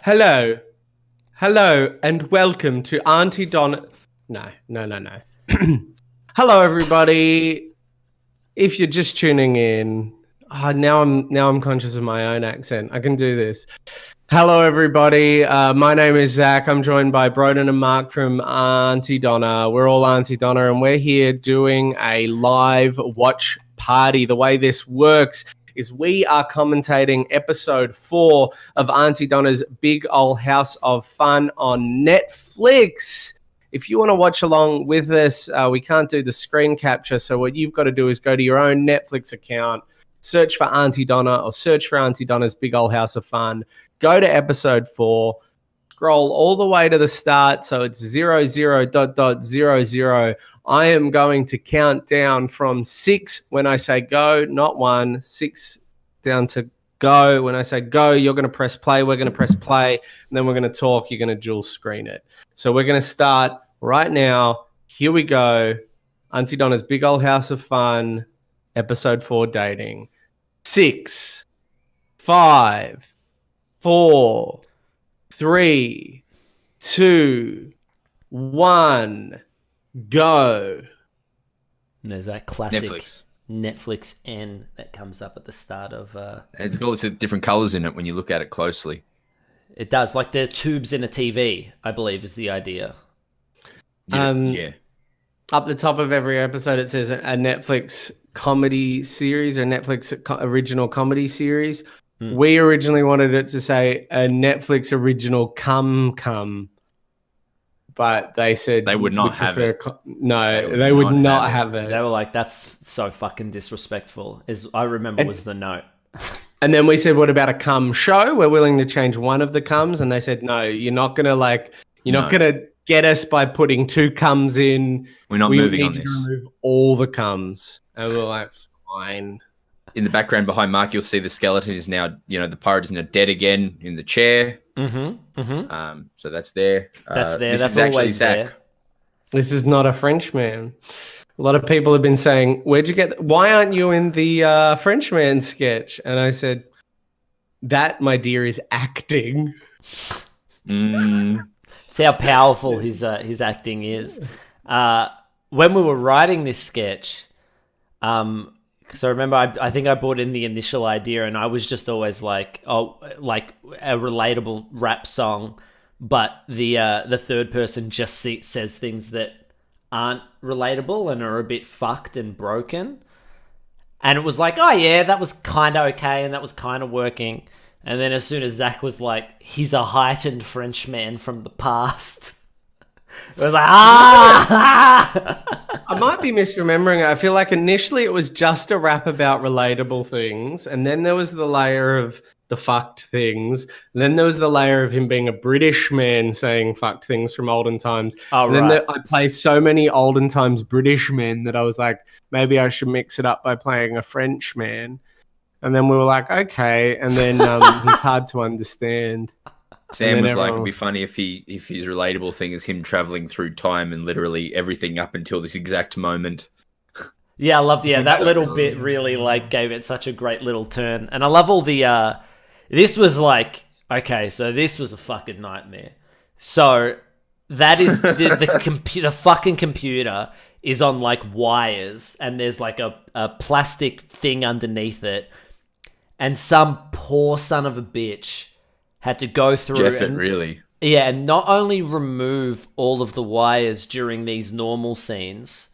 Hello, and welcome to Aunty Donna. No. Hello, everybody. If you're just tuning in, now I'm conscious of my own accent. I can do this. Hello, everybody. My name is Zach. I'm joined by Broden and Mark from Aunty Donna. We're all Aunty Donna, and we're here doing a live watch party. The way this works is we are commentating episode 4 of Aunty Donna's Big Ol' House of Fun on Netflix. If you want to watch along with us, we can't do the screen capture, so what you've got to do is go to your own Netflix account, search for Aunty Donna or search for Aunty Donna's Big Ol' House of Fun, go to episode 4, scroll all the way to the start, so it's 00.00. I am going to count down from 6 when I say go, not 1, 6 down to go. When I say go, you're going to press play, we're going to press play, and then we're going to talk, you're going to dual screen it. So we're going to start right now. Here we go. Aunty Donna's Big Ol' House of Fun, episode 4, dating. 6, 5, 4, 3, 2, 1, go. There's that classic Netflix N that comes up at the start of... It's got lots of different colours in it when you look at it closely. It does, like the tubes in a TV, I believe, is the idea. Yeah. Up the top of every episode, it says a Netflix comedy series or Netflix original comedy series. We originally wanted it to say a Netflix original cum, but they said they would not have it. They would not have it. They were like, "That's so fucking disrespectful." I remember was the note. And then we said, "What about a cum show? We're willing to change one of the cums." And they said, "No, you're not gonna get us by putting 2 cums in. We're not moving on this. To remove all the cums." And we're like, fine. In the background behind Mark, you'll see the skeleton is now, the pirate is now dead again in the chair. So that's there. That's there. That's always there. This is not a Frenchman. A lot of people have been saying, why aren't you in the Frenchman sketch? And I said, that, my dear, is acting. See how powerful his acting is. When we were writing this sketch, because I remember I think I brought in the initial idea, and I was just always like, like a relatable rap song, but the third person just says things that aren't relatable and are a bit fucked and broken. And it was like, oh yeah, that was kind of okay, and that was kind of working. And then as soon as Zach was like, he's a heightened Frenchman from the past, it was like, I might be misremembering it. I feel like initially it was just a rap about relatable things, and then there was the layer of the fucked things, and then there was the layer of him being a British man saying fucked things from olden times. Oh, and then I play so many olden times British men that I was like, maybe I should mix it up by playing a French man. And then we were like, okay. And then he's hard to understand. Sam was like, it'd be funny if his relatable thing is him traveling through time and literally everything up until this exact moment. Yeah, I love that little bit really gave it such a great little turn. And I love all the this was like, okay, so this was a fucking nightmare. So that is the fucking computer is on like wires, and there's like a plastic thing underneath it, and some poor son of a bitch had to go through and not only remove all of the wires during these normal scenes,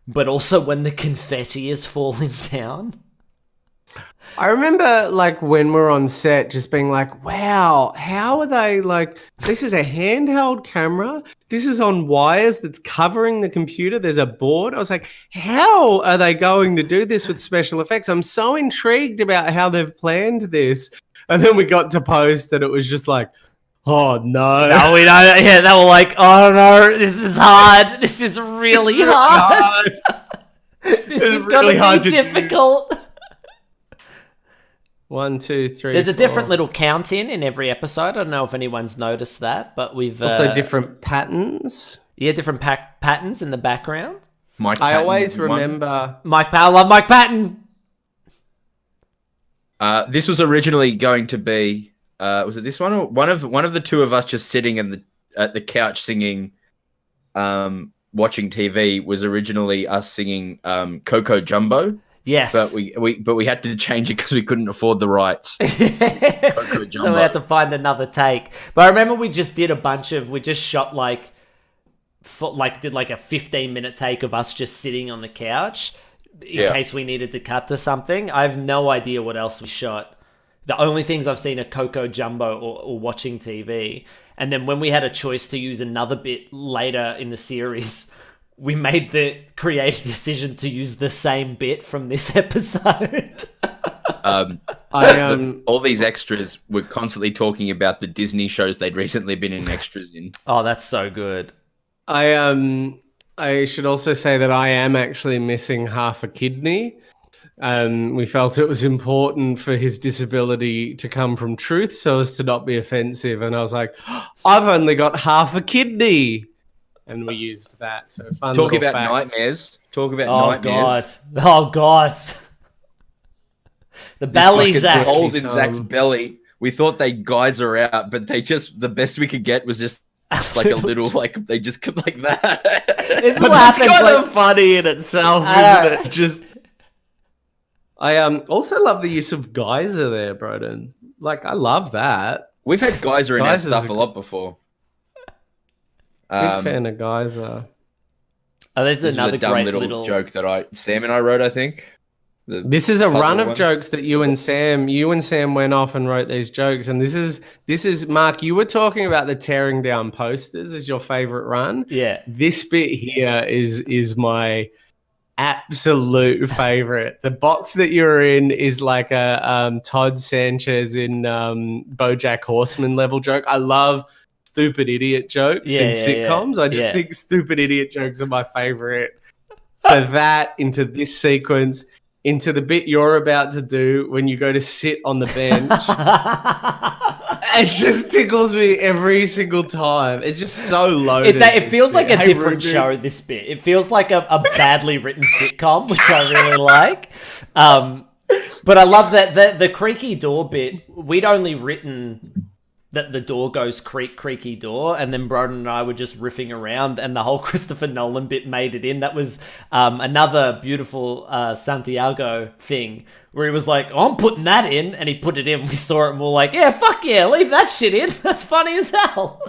but also when the confetti is falling down. I remember when we're on set just being like, wow, how are they this is a handheld camera. This is on wires that's covering the computer. There's a board. I was like, how are they going to do this with special effects? I'm so intrigued about how they've planned this. And then we got to post and it was just like, oh no. No, we know. Yeah, they were like, oh no, this is hard. This is really hard. This is really going to be difficult. 1, 2, 3. There's a different little count in every episode. I don't know if anyone's noticed that, but we've also different patterns. Yeah, different patterns in the background. I always remember I love Mike Patton. This was originally going to be was it this one or one of the two of us just sitting at the couch singing, watching TV was originally us singing Coco Jumbo. Yes, but we had to change it because we couldn't afford the rights. So we had to find another take. But I remember we just shot like did like a 15-minute take of us just sitting on the couch in case we needed to cut to something. I have no idea what else we shot. The only things I've seen are Coco Jumbo or watching TV. And then when we had a choice to use another bit later in the series, we made the creative decision to use the same bit from this episode. All these extras were constantly talking about the Disney shows they'd recently been in extras in. Oh, that's so good. I should also say that I am actually missing half a kidney. We felt it was important for his disability to come from truth so as to not be offensive. And I was like, I've only got half a kidney. And we used that. So fun. Talk about nightmares. Talk about nightmares. Oh, God. The belly, Zach. Holes in Zach's belly. We thought they'd geyser out, but the best we could get was just like a little, like, they just come like that. This but that's kind of funny in itself, isn't it? Just... I also love the use of geyser there, Broden. Like, I love that. We've had geyser in our stuff a lot before. Big fan of geyser. Oh, there's another dumb great little joke that Sam and I wrote, I think. This is a run of jokes that you and Sam went off and wrote these jokes. And this is Mark, you were talking about the tearing down posters as your favorite run. Yeah. This bit here is my absolute favorite. The box that you're in is like a Todd Sanchez in BoJack Horseman level joke. I love stupid idiot jokes in sitcoms. I just think stupid idiot jokes are my favorite. So that into this sequence, into the bit you're about to do when you go to sit on the bench. It just tickles me every single time. It's just so loaded. It feels like a different show, this bit. It feels like a badly written sitcom, which I really like. But I love that the creaky door bit, we'd only written that the door goes creaky door, and then Broden and I were just riffing around, and the whole Christopher Nolan bit made it in. That was another beautiful Santiago thing, where he was like, oh, I'm putting that in, and he put it in. We saw it, and we were like, yeah, fuck yeah, leave that shit in. That's funny as hell.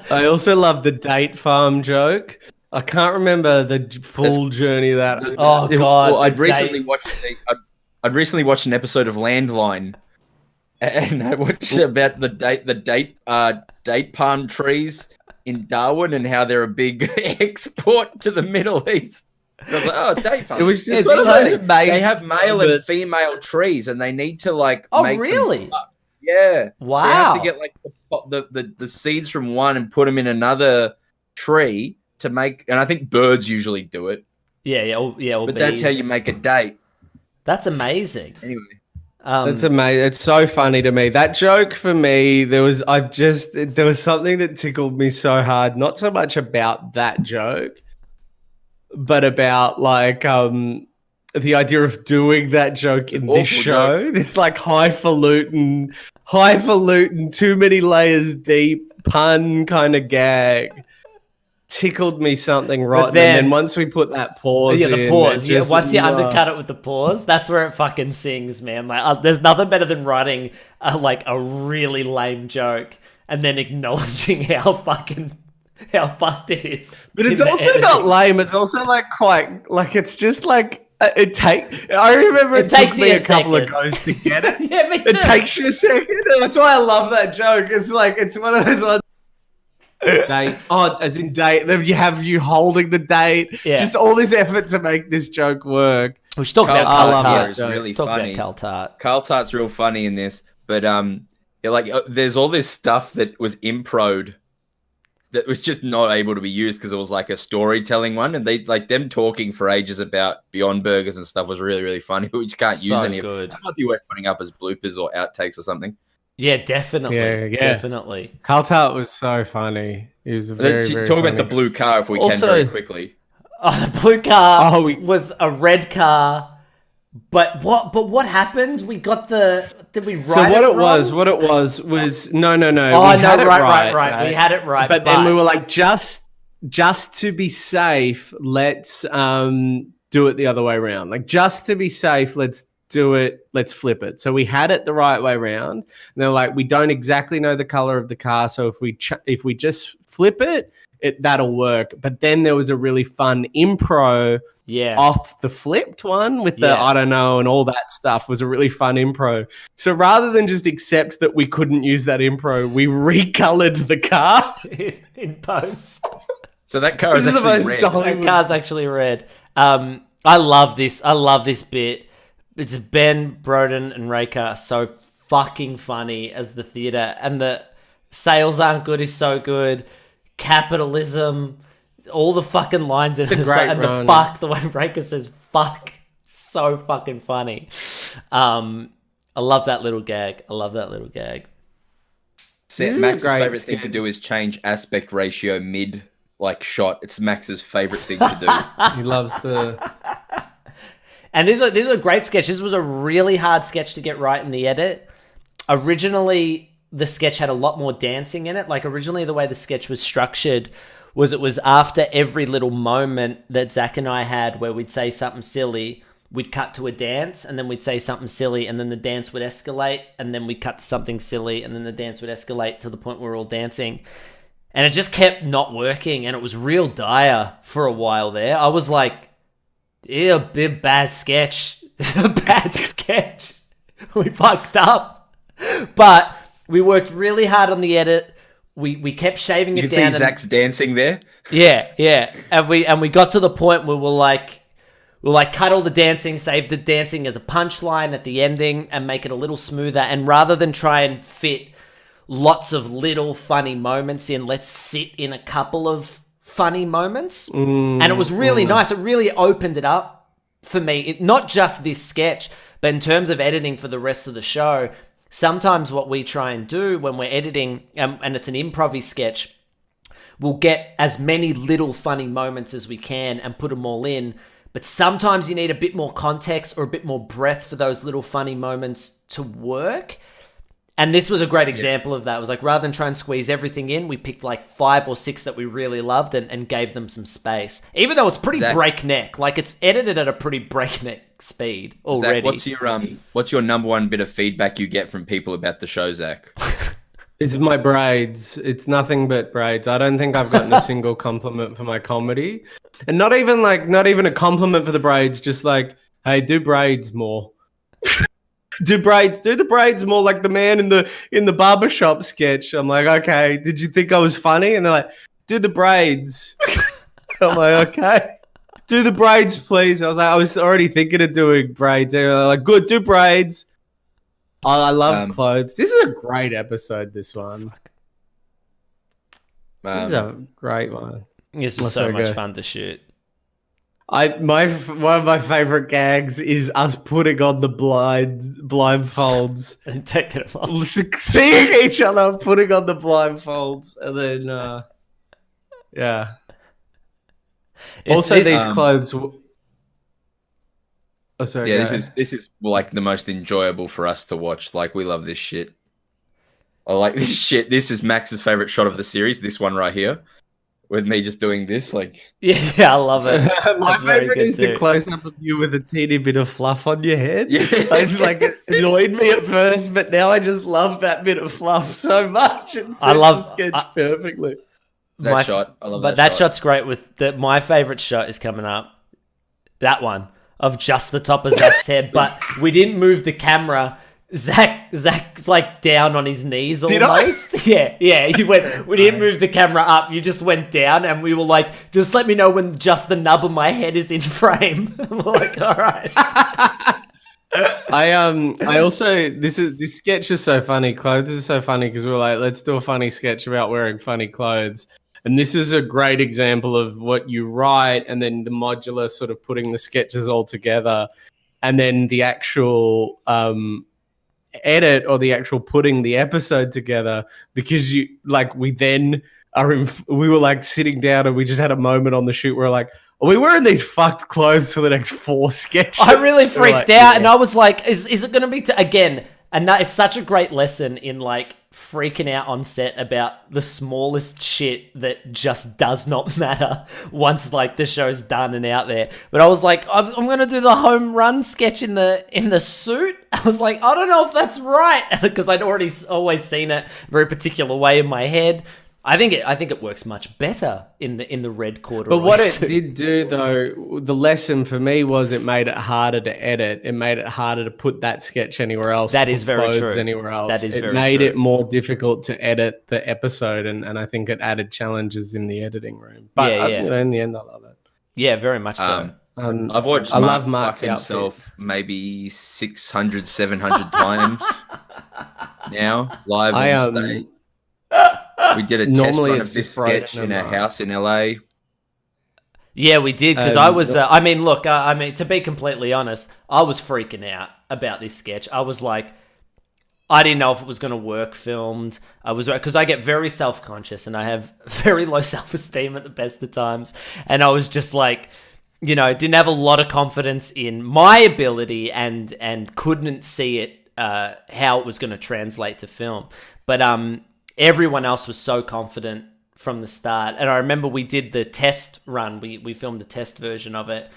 I also love the date farm joke. I can't remember the full journey of that. Oh, God. Well, I'd recently watched an episode of Landline, and I watched about the date palm trees in Darwin and how they're a big export to the Middle East. I was like, oh, date palm. It was just they have male and female trees, and they need to like. Oh, make really? Yeah. Wow. So you have to get like the seeds from one and put them in another tree to make. And I think birds usually do it. Yeah. But that's how you make a date. That's amazing. Anyway. That's amazing. It's so funny to me. That joke for me, there was something that tickled me so hard, not so much about that joke, but about like the idea of doing that joke in this show. This like highfalutin, too many layers deep pun kind of gag. Tickled me something rotten. And then once we put that pause in... the pause. Once you undercut it with the pause, that's where it fucking sings, man. Like, there's nothing better than writing a really lame joke and then acknowledging how fucked it is. But it's also not lame. It's also like quite... Like, it's just like... I remember it took me a couple of goes to get it. Yeah, me too. It takes you a second. That's why I love that joke. It's like, it's one of those ones... Date. Oh, as in date. Then you have you holding the date. Yeah. Just all this effort to make this joke work. We should talk about Carl Tart. It's really funny. Carl Tart. Carl Tart's real funny in this, but there's all this stuff that was improd that was just not able to be used because it was like a storytelling one, and they like them talking for ages about Beyond Burgers and stuff was really, really funny, but we just can't use any of it. It might be worth putting up as bloopers or outtakes or something. Yeah, definitely. Yeah. Definitely. Carl Tart was so funny. He was very Talk funny. about the blue car if we can very quickly. Oh, the blue car was a red car But what happened? We got did we write So what it wrong? what it was no. Oh, we no, had it right. We had it right. But then we were like, just to be safe, let's do it the other way around. Like, just to be safe, let's do it. Let's flip it. So we had it the right way around. And they're like, we don't exactly know the color of the car, so if we just flip it, that'll work. But then there was a really fun impro. Yeah. Off the flipped one with the I don't know and all that stuff was a really fun impro. So rather than just accept that we couldn't use that impro, we recolored the car in post. So that car is actually red. That car's actually red. I love this. I love this bit. It's Ben, Broden, and Raker are so fucking funny as the theater, and the sales aren't good is so good. Capitalism. All the fucking lines in it, and the fuck, the way Raker says fuck, so fucking funny. I love that little gag. Max's favorite thing to do is change aspect ratio mid shot. It's Max's favorite thing to do. He loves the. And this was a great sketch. This was a really hard sketch to get right in the edit. Originally, the sketch had a lot more dancing in it. Like, originally, the way the sketch was structured was it was after every little moment that Zach and I had where we'd say something silly, we'd cut to a dance, and then we'd say something silly, and then the dance would escalate, and then we'd cut to something silly, and then the dance would escalate to the point where we're all dancing. And it just kept not working, and it was real dire for a while there. I was like, a bad sketch. Bad sketch. We fucked up. But we worked really hard on the edit. We kept shaving it down. You can see Zach's dancing there. Yeah. And we got to the point where we'll cut all the dancing, save the dancing as a punchline at the ending, and make it a little smoother. And rather than try and fit lots of little funny moments in, let's sit in a couple of funny moments. And it was really nice. It really opened it up for me. Not just this sketch, but in terms of editing for the rest of the show. Sometimes what we try and do when we're editing, and it's an improv-y sketch, we'll get as many little funny moments as we can and put them all in. But sometimes you need a bit more context or a bit more breadth for those little funny moments to work. And this was a great example of that. It was like, rather than try and squeeze everything in, we picked like 5 or 6 that we really loved and gave them some space. Even though it's pretty breakneck. Like, it's edited at a pretty breakneck speed already. Zach, what's your number one bit of feedback you get from people about the show, Zach? It's my braids. It's nothing but braids. I don't think I've gotten a single compliment for my comedy. And not even a compliment for the braids, just like, hey, do braids more. Do the braids more, like the man in the barbershop sketch. I'm like, okay, did you think I was funny? And they're like, do the braids. I'm like, okay. Do the braids, please. I was already thinking of doing braids. And they're like, good, do braids. Oh, I love clothes. This is a great episode, this one. This is a great one. This was so much fun to shoot. One of my favorite gags is us putting on the blindfolds and taking them off, seeing each other, putting on the blindfolds, and then yeah. Also, these clothes. Oh, sorry. Yeah, this is like the most enjoyable for us to watch. Like, we love this shit. I like this shit. This is Max's favorite shot of the series. This one right here. With me just doing this, like... Yeah, I love it. My favorite is the close-up of you with a teeny bit of fluff on your head. Yeah. It annoyed me at first, but now I just love that bit of fluff so much. It suits the sketch perfectly. That shot. I love that shot. But that shot's great. My favorite shot is coming up. That one. Of just the top of Zach's head. But we didn't move the camera... Zach's like down on his knees almost. Did I? Yeah. We didn't move the camera up. You just went down, and we were like, just let me know when just the nub of my head is in frame. And we're like, all right. I also this sketch is so funny. Clothes is so funny because we were like, let's do a funny sketch about wearing funny clothes. And this is a great example of what you write, and then the modular sort of putting the sketches all together, and then the actual edit or the actual putting the episode together, because we then we were like sitting down and we just had a moment on the shoot where like, are we wearing these fucked clothes for the next 4 sketches? I really freaked out, and I was like, is it going to be again? And that it's such a great lesson in like freaking out on set about the smallest shit that just does not matter once like the show's done and out there. But I was like, I'm going to do the home run sketch in the suit. I was like, I don't know if that's right, because I'd always seen it a very particular way in my head. I think it works much better in the red corduroy. But what it did do, though, the lesson for me was it made it harder to edit. It made it harder to put that sketch anywhere else. That is very true. Anywhere else. That is very true. It made it more difficult to edit the episode, and I think it added challenges in the editing room. But in the end, I love it. Yeah, very much so. I've watched Mark fuck himself maybe 600, 700 times now, live on stage. We did a test run of this sketch in a house in LA. Yeah, we did, because I was... to be completely honest, I was freaking out about this sketch. I was like, I didn't know if it was going to work filmed. Because I get very self-conscious and I have very low self-esteem at the best of times. And I was just like, didn't have a lot of confidence in my ability and couldn't see it, how it was going to translate to film. But everyone else was so confident from the start. And I remember we did the test run. We filmed the test version of it.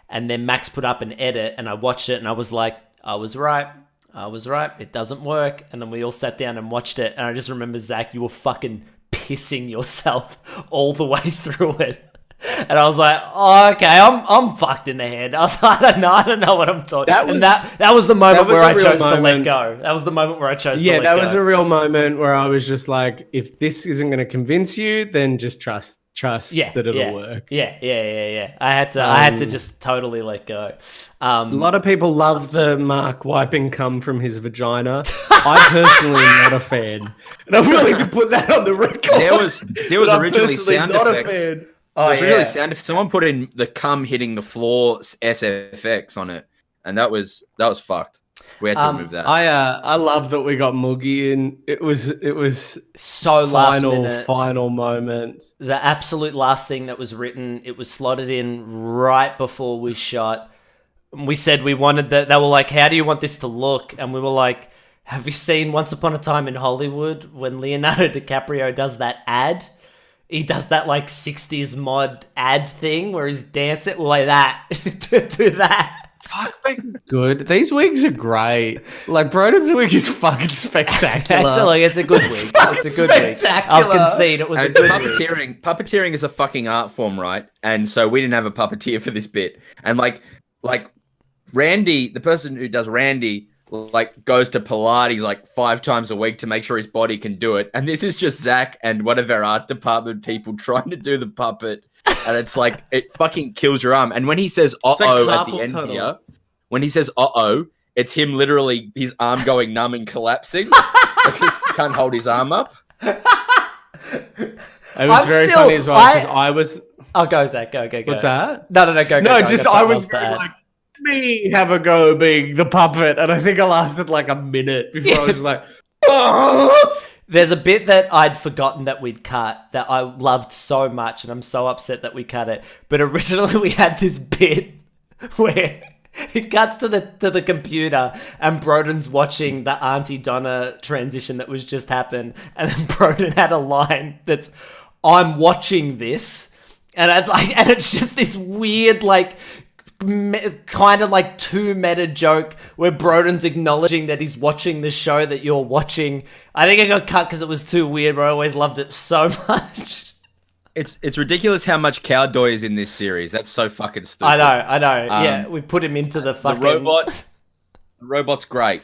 And then Max put up an edit and I watched it and I was like, I was right. It doesn't work. And then we all sat down and watched it. And I just remember, Zach, you were fucking pissing yourself all the way through it. And I was like, oh, okay, I'm fucked in the head. I was like, I don't know what I'm talking about. That was the moment where I chose to let go. That was the moment where I chose to let go. Yeah, that was a real moment where I was just like, if this isn't going to convince you, then just trust that it'll work. Yeah. I had to just totally let go. A lot of people love the Mark wiping cum from his vagina. I personally am not a fan. And I'm willing to put that on the record. There was originally sound effects. Really sound if someone put in the cum hitting the floor SFX on it, and that was fucked. We had to remove that. I love that we got Moogie in. It was so last minute. Final moment. The absolute last thing that was written, it was slotted in right before we shot. We said we wanted that. They were like, "How do you want this to look?" And we were like, "Have you seen Once Upon a Time in Hollywood when Leonardo DiCaprio does that ad?" He does that like 60s mod ad thing where he's dancing like that. Do that. Fuck, good. These wigs are great. Like Broden's wig is fucking spectacular. It's a good wig. It's a good wig. I'll concede it was a good wig. Puppeteering is a fucking art form, right? And so we didn't have a puppeteer for this bit. And like Randy, the person who does Randy, like goes to Pilates like 5 times a week to make sure his body can do it. And this is just Zach and one of our art department people trying to do the puppet. And it's like, it fucking kills your arm. And when he says, uh-oh at the end here, when he says, uh-oh, it's him literally, his arm going numb and collapsing. Because he can't hold his arm up. It was very funny as well because I was... Oh, go, Zach. Go. What's that? No, go. I was very like, me have a go being the puppet, and I think I lasted like a minute before I was just like, oh! There's a bit that I'd forgotten that we'd cut that I loved so much, and I'm so upset that we cut it. But originally we had this bit where it cuts to the computer and Broden's watching the Aunty Donna transition that was just happened, and then Broden had a line that's, "I'm watching this," and it's just this weird like kind of like too meta joke where Broden's acknowledging that he's watching the show that you're watching. I think it got cut because it was too weird, but I always loved it so much. It's ridiculous how much Cowdoy is in this series. That's so fucking stupid. I know. Yeah, we put him into the fucking... The robot's great.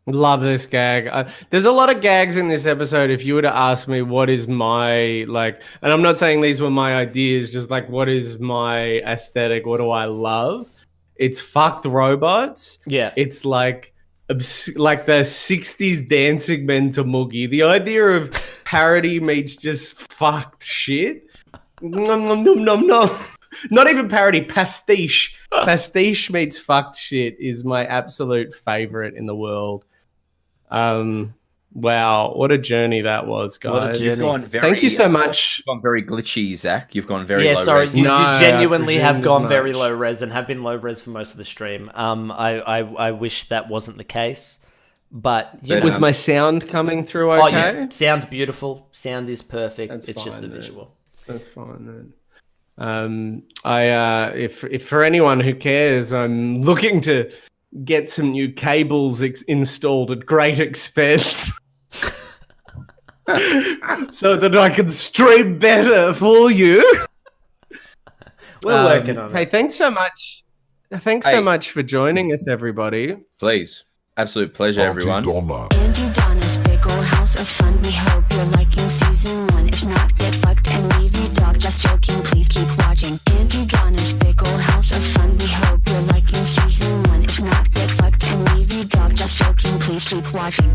Love this gag. There's a lot of gags in this episode. If you were to ask me what is my, like, and I'm not saying these were my ideas, just like what is my aesthetic, what do I love? It's fucked robots. Yeah. It's like the 60s dancing men to Moogie. The idea of parody meets just fucked shit. Nom, nom, nom, nom, nom. Not even parody, pastiche. Pastiche meets fucked shit is my absolute favorite in the world. Wow, what a journey that was, guys. What a journey. You've gone very, Thank you so much. You've gone very glitchy, Zach. You've gone very Yeah, low sorry, res. you No, I genuinely have presumed gone as very much. low res and have been low res for most of the stream. I wish that wasn't the case, but you know. Was my sound coming through Oh, okay? your sound's beautiful. Sound is perfect. That's it's just the fine, then. visual. That's fine then. If for anyone who cares, I'm looking to get some new cables installed at great expense. So that I can stream better for you. We're working on Hey, it. thanks so much. Thanks so much for joining us, everybody. Please. Absolute pleasure, everyone. Donna. Aunty Donna's big ol' house of fun. We hope you're liking season 1. If not, get fucked and leave your dog. Just joking, please keep watching. Aunty Donna's big ol' house of fun. We hope you're liking season 1. If not, get fucked and leave your dog. Just joking, please keep watching.